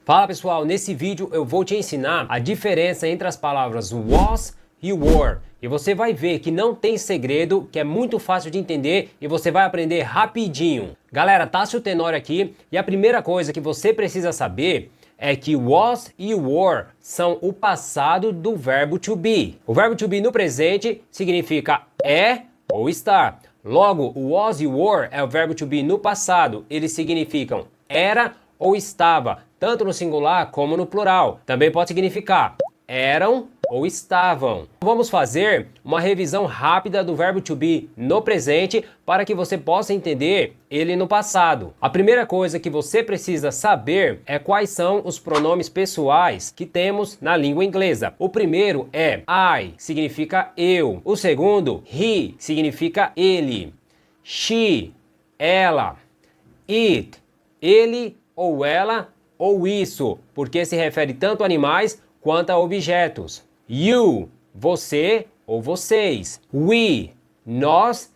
Fala pessoal, nesse vídeo eu vou te ensinar a diferença entre as palavras was e were. E você vai ver que não tem segredo, que é muito fácil de entender e você vai aprender rapidinho. Galera, Tássio Tenório aqui e a primeira coisa que você precisa saber é que was e were são o passado do verbo to be. O verbo to be no presente significa é ou estar. Logo, o was e were é o verbo to be no passado. Eles significam era ou estava, tanto no singular como no plural. Também pode significar eram ou estavam. Vamos fazer uma revisão rápida do verbo to be no presente para que você possa entender ele no passado. A primeira coisa que você precisa saber é quais são os pronomes pessoais que temos na língua inglesa. O primeiro é I, significa eu. O segundo, he, significa ele. She, ela. It, ele ou ela ou isso, porque se refere tanto a animais quanto a objetos. You, você ou vocês. We, nós.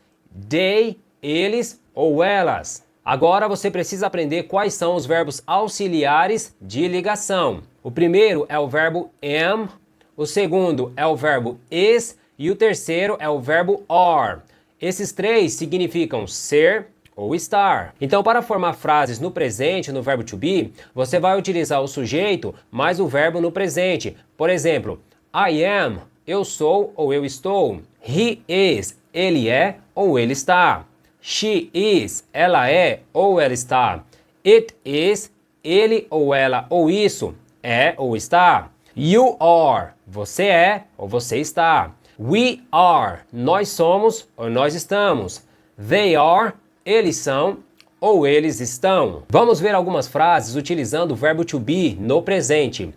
They, eles ou elas. Agora você precisa aprender quais são os verbos auxiliares de ligação. O primeiro é o verbo am, o segundo é o verbo is e o terceiro é o verbo are. Esses três significam ser ou estar. Então, para formar frases no presente, no verbo to be, você vai utilizar o sujeito mais o verbo no presente. Por exemplo, I am, eu sou ou eu estou. He is, ele é ou ele está. She is, ela é ou ela está. It is, ele ou ela ou isso é ou está. You are, você é ou você está. We are, nós somos ou nós estamos. They are, eles são ou eles estão. Vamos ver algumas frases utilizando o verbo to be no presente.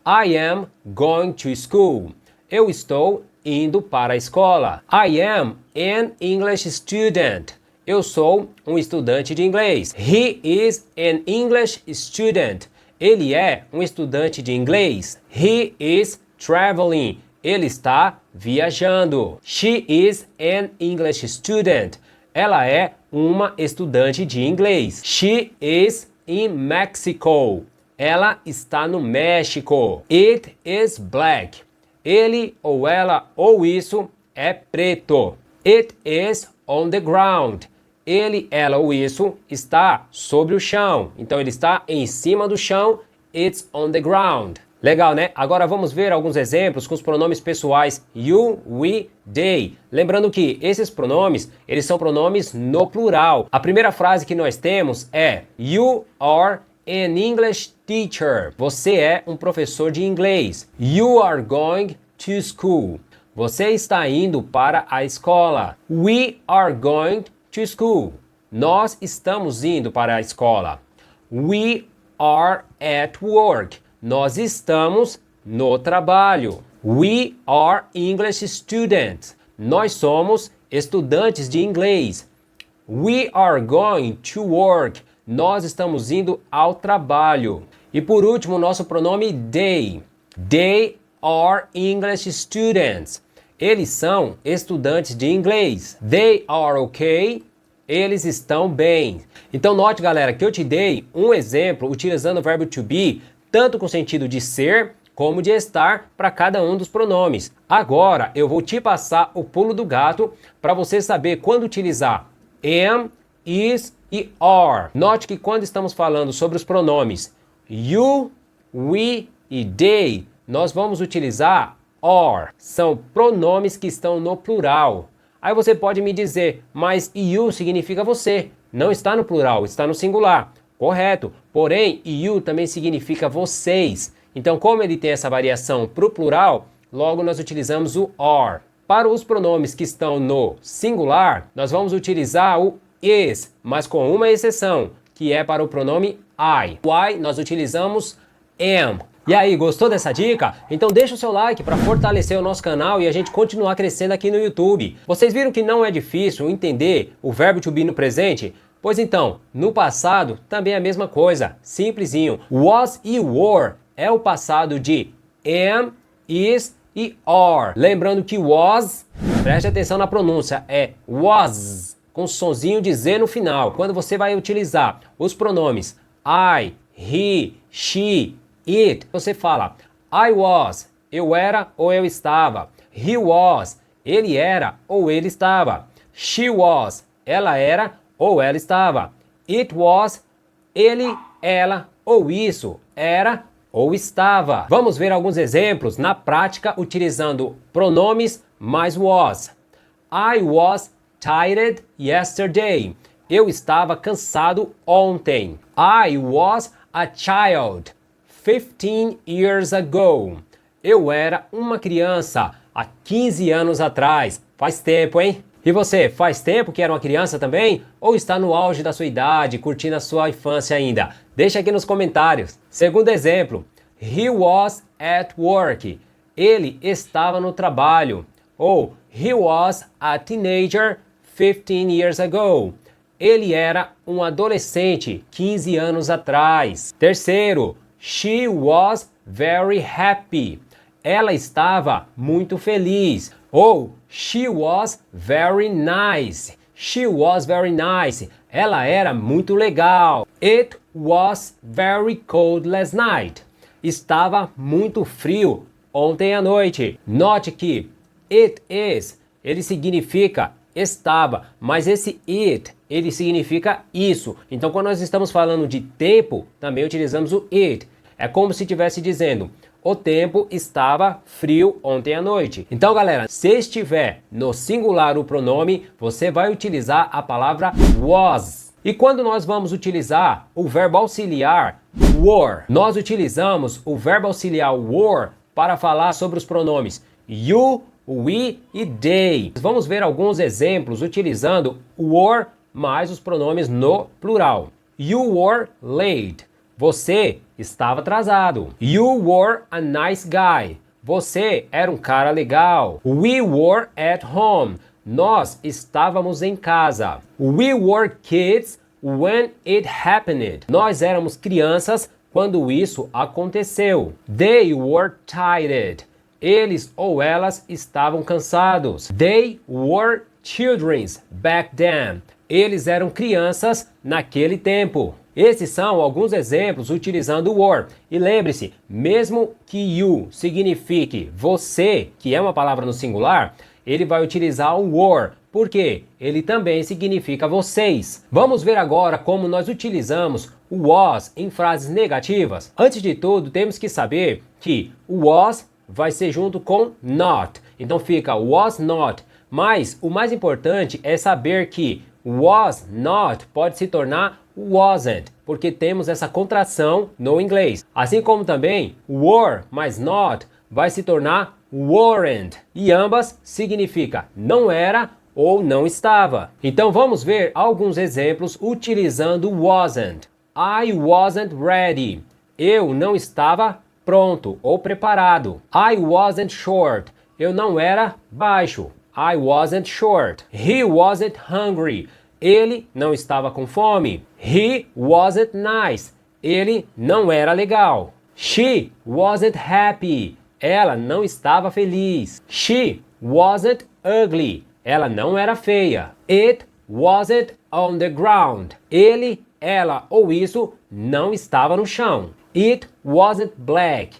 I am going to school. Eu estou indo para a escola. I am an English student. Eu sou um estudante de inglês. He is an English student. Ele é um estudante de inglês. He is traveling. Ele está viajando. She is an English student. Ela é uma estudante de inglês. She is in Mexico. Ela está no México. It is black. Ele ou ela ou isso é preto. It is on the ground. Ele, ela ou isso está sobre o chão. Então ele está em cima do chão. It's on the ground. Legal, né? Agora vamos ver alguns exemplos com os pronomes pessoais you, we, they. Lembrando que esses pronomes, eles são pronomes no plural. A primeira frase que nós temos é You are an English teacher. Você é um professor de inglês. You are going to school. Você está indo para a escola. We are going to school. Nós estamos indo para a escola. We are at work. Nós estamos no trabalho. We are English students. Nós somos estudantes de inglês. We are going to work. Nós estamos indo ao trabalho. E por último, nosso pronome they. They are English students. Eles são estudantes de inglês. They are okay. Eles estão bem. Então note, galera, que eu te dei um exemplo utilizando o verbo to be tanto com sentido de ser como de estar para cada um dos pronomes. Agora eu vou te passar o pulo do gato para você saber quando utilizar am, is e are. Note que quando estamos falando sobre os pronomes you, we e they, nós vamos utilizar are. São pronomes que estão no plural. Aí você pode me dizer, mas you significa você. Não está no plural, está no singular. Correto, porém, you também significa vocês. Então, como ele tem essa variação para o plural, logo nós utilizamos o are. Para os pronomes que estão no singular, nós vamos utilizar o is, mas com uma exceção, que é para o pronome I. O I nós utilizamos am. E aí, gostou dessa dica? Então deixa o seu like para fortalecer o nosso canal e a gente continuar crescendo aqui no YouTube. Vocês viram que não é difícil entender o verbo to be no presente? Pois então, no passado também é a mesma coisa, simplesinho. Was e were é o passado de am, is e are. Lembrando que was, preste atenção na pronúncia, é was, com sonzinho de Z no final. Quando você vai utilizar os pronomes I, he, she, it. Você fala I was, eu era ou eu estava. He was, ele era ou ele estava. She was, ela era ou ela estava. It was, ele, ela ou isso era ou estava. Vamos ver alguns exemplos na prática utilizando pronomes mais was. I was tired yesterday. Eu estava cansado ontem. I was a child 15 years ago. Eu era uma criança há 15 anos atrás. Faz tempo, hein? E você, faz tempo que era uma criança também? Ou está no auge da sua idade, curtindo a sua infância ainda? Deixa aqui nos comentários. Segundo exemplo, he was at work. Ele estava no trabalho. Ou he was a teenager 15 years ago. Ele era um adolescente 15 anos atrás. Terceiro, she was very happy. Ela estava muito feliz. Ou she was very nice. She was very nice. Ela era muito legal. It was very cold last night. Estava muito frio ontem à noite. Note que it is, ele significa estava, mas esse it, ele significa isso. Então, quando nós estamos falando de tempo, também utilizamos o it. É como se estivesse dizendo, o tempo estava frio ontem à noite. Então, galera, se estiver no singular o pronome, você vai utilizar a palavra was. E quando nós vamos utilizar o verbo auxiliar were, nós utilizamos o verbo auxiliar were para falar sobre os pronomes you, we e they. Vamos ver alguns exemplos utilizando were mais os pronomes no plural. You were late. Você estava atrasado. You were a nice guy. Você era um cara legal. We were at home. Nós estávamos em casa. We were kids when it happened. Nós éramos crianças quando isso aconteceu. They were tired. Eles ou elas estavam cansados. They were children back then. Eles eram crianças naquele tempo. Esses são alguns exemplos utilizando o were. E lembre-se, mesmo que you signifique você, que é uma palavra no singular, ele vai utilizar o were. Por quê? Ele também significa vocês. Vamos ver agora como nós utilizamos o was em frases negativas. Antes de tudo, temos que saber que o was vai ser junto com not. Então fica was not. Mas o mais importante é saber que was not pode se tornar wasn't, porque temos essa contração no inglês. Assim como também were mais not vai se tornar weren't. E ambas significa não era ou não estava. Então vamos ver alguns exemplos utilizando wasn't. I wasn't ready. Eu não estava pronto ou preparado. I wasn't short. Eu não era baixo. I wasn't short. He wasn't hungry. Ele não estava com fome. He wasn't nice. Ele não era legal. She wasn't happy. Ela não estava feliz. She wasn't ugly. Ela não era feia. It wasn't on the ground. Ele, ela ou isso não estava no chão. It wasn't black.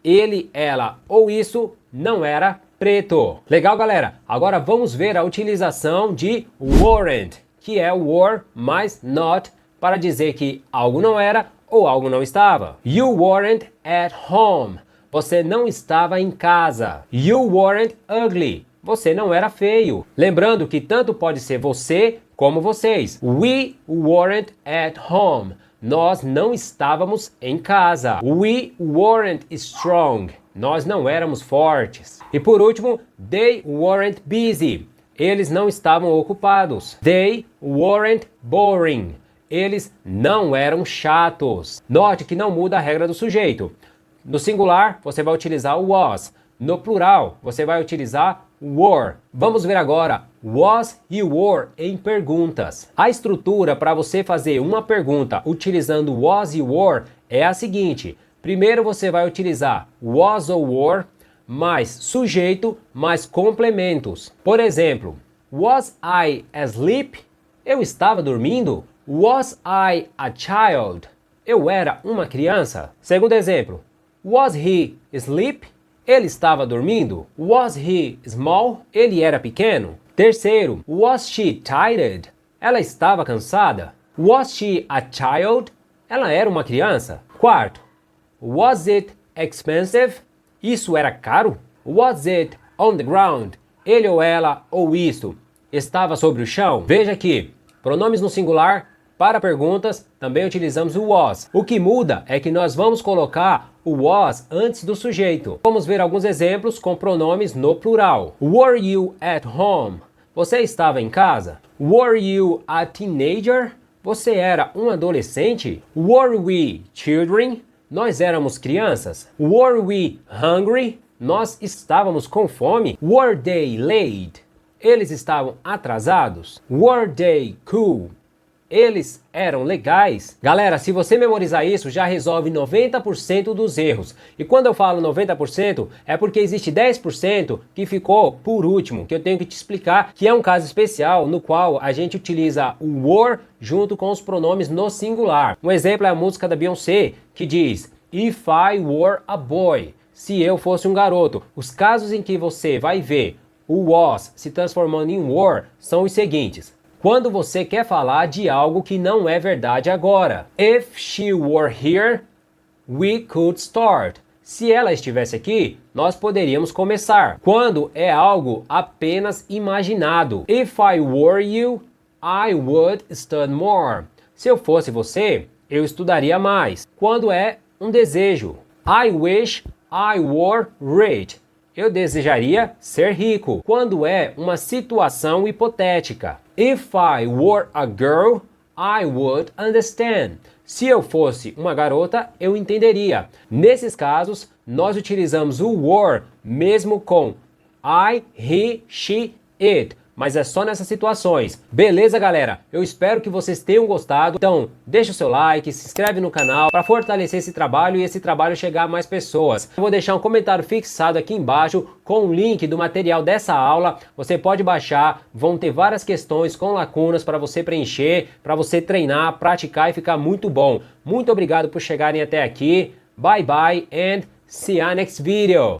Ele, ela ou isso não era preto. Legal, galera? Agora vamos ver a utilização de weren't, que é were mais not, para dizer que algo não era ou algo não estava. You weren't at home. Você não estava em casa. You weren't ugly. Você não era feio. Lembrando que tanto pode ser você como vocês. We weren't at home. Nós não estávamos em casa. We weren't strong. Nós não éramos fortes. E por último, they weren't busy. Eles não estavam ocupados. They weren't boring. Eles não eram chatos. Note que não muda a regra do sujeito. No singular, você vai utilizar o was. No plural, você vai utilizar were. Vamos ver agora was e were em perguntas. A estrutura para você fazer uma pergunta utilizando was e were é a seguinte. Primeiro você vai utilizar was ou were mais sujeito mais complementos. Por exemplo, was I asleep? Eu estava dormindo? Was I a child? eu era uma criança. Segundo exemplo, was he asleep? Ele estava dormindo. Was he small? Ele era pequeno. Terceiro, was she tired? Ela estava cansada. Was she a child? Ela era uma criança. Quarto, was it expensive? Isso era caro? Was it on the ground? Ele ou ela ou isso estava sobre o chão? Veja aqui, pronomes no singular para perguntas também utilizamos o was. O que muda é que nós vamos colocar o was antes do sujeito. Vamos ver alguns exemplos com pronomes no plural. Were you at home? Você estava em casa? Were you a teenager? Você era um adolescente? Were we children? Nós éramos crianças. Were we hungry? Nós estávamos com fome. Were they late? Eles estavam atrasados. Were they cool? Eles eram legais. Galera, se você memorizar isso, já resolve 90% dos erros. E quando eu falo 90%, é porque existe 10% que ficou por último, que eu tenho que te explicar, que é um caso especial no qual a gente utiliza o were junto com os pronomes no singular. Um exemplo é a música da Beyoncé, que diz If I were a boy, se eu fosse um garoto. Os casos em que você vai ver o was se transformando em were são os seguintes. Quando você quer falar de algo que não é verdade agora. If she were here, we could start. Se ela estivesse aqui, nós poderíamos começar. Quando é algo apenas imaginado. If I were you, I would study more. Se eu fosse você, eu estudaria mais. Quando é um desejo. I wish I were rich. Eu desejaria ser rico. Quando é uma situação hipotética. If I were a girl, I would understand. Se eu fosse uma garota, eu entenderia. Nesses casos, nós utilizamos o were mesmo com I, he, she, it. Mas é só nessas situações. Beleza, galera? Eu espero que vocês tenham gostado. Então, deixa o seu like, se inscreve no canal para fortalecer esse trabalho e esse trabalho chegar a mais pessoas. Eu vou deixar um comentário fixado aqui embaixo com o link do material dessa aula. Você pode baixar, vão ter várias questões com lacunas para você preencher, para você treinar, praticar e ficar muito bom. Muito obrigado por chegarem até aqui. Bye bye and see you next video.